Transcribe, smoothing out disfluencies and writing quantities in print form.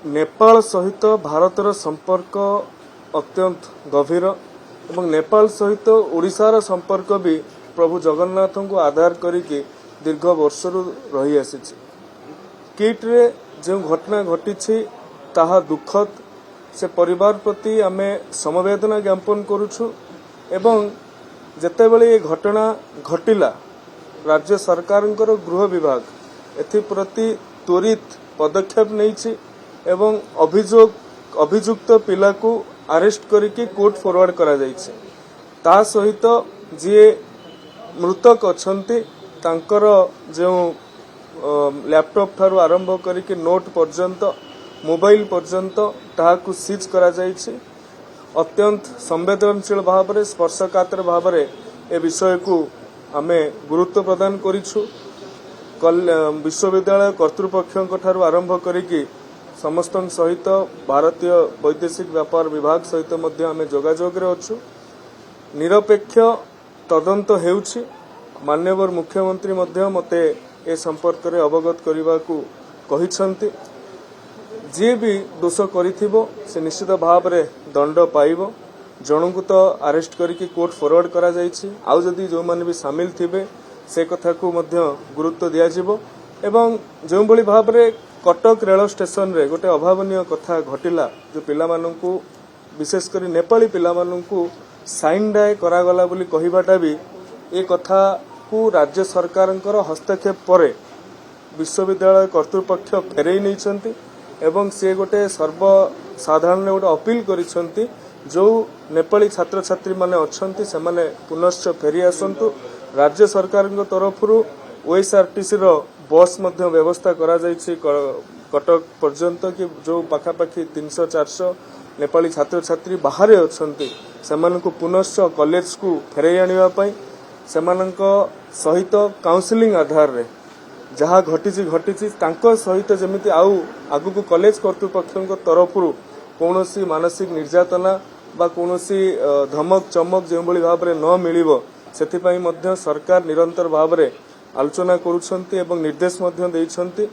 नेपाल सहित भारतर संपर्क अत्यंत गभीर एवं नेपाल सहित ओडिशार संपर्क भी प्रभु जगन्नाथ को आधार करिके दीर्घ वर्षरु रही आसीछि। किट्रे जो घटना घटी ताहा दुखद से परिवार प्रति आमे समवेदना ज्ञापन करुछु एवं जेतेबेले ये घटना घटिला राज्य सरकारंकर गृह विभाग एप्रति त्वरित पदक्षेप नहीं एवं अभियुक्त पिला को अरेस्ट करके कोर्ट फॉरवर्ड करा जाइछे। ता सहित जी मृतक अछंती तांकर जो लैपटॉप ठारू आरंभ करके नोट पर्यंत मोबाइल पर्यंत ताहाकु सीज करा जाइछे। अत्यंत संवेदनशील भाव में स्पर्शकातर भाव में ए विषय को आमे गुरुत्व प्रदान करिछु। विश्वविद्यालय कर्तृपक्ष ठारू आरंभ करिकी समस्त सहित भारतीय वैदेशिक व्यापार विभाग सहित मध्य आमे जोगाजोग रे अछु। निरपेक्ष तदंत हेउछि। माननीय मुख्यमंत्री मध्य मते ए संपर्क रे अवगत करबा को कहिसंती। जे भी दोष करिथिबो से निश्चित भाव रे दंड पाइबो। जनकु तो अरेस्ट करके कोर्ट फॉरवर्ड करा जाइछि। आउ जदि जो माने भी शामिल थिबे से कथा को मध्य गुरुत्व दिया जिवो एवं जो भली भाव रे कटक रेल स्टेशन रे गोटे अभावनीय कथा घटिला जो पिला माननकु विशेष करी नेपाली पिला माननकु साइन डाय करागला बोली कहिबाटा भी ए कथा को राज्य सरकारंकर हस्तक्षेप परे विश्वविद्यालय कर्तृपक्ष फेरई नैछंती एवं से गोटे सर्वसाधारण गोटे अपील करिसंती जो नेपाली छात्र छात्री माने अछंती से माने पुनश्च फेरी आसंतु। राज्य सरकार तरफरु ओएसआरटीसी रो बस मध्य व्यवस्था करा जाइछि कटक पर्यंत कि जो पाखापाखि 300-400 नेपाली छात्र छात्री बाहर अछंती सेमानकु पुनश्च कॉलेज को फेरई आनिबा पई सेमानक सहित काउंसलिंग आधार रे जहाँ घटी तांको सहित जमिति आउ आगु कॉलेज कर्तृपक्ष तरफरु कौनसी मानसिक निर्यातना बा कौनसी धमक चमक जो भाव में न मिलिबो सेथिपाई मध्य सरकार निरंतर भाव में आलोचना करुछंती एवं निर्देश मध्य देइछंती।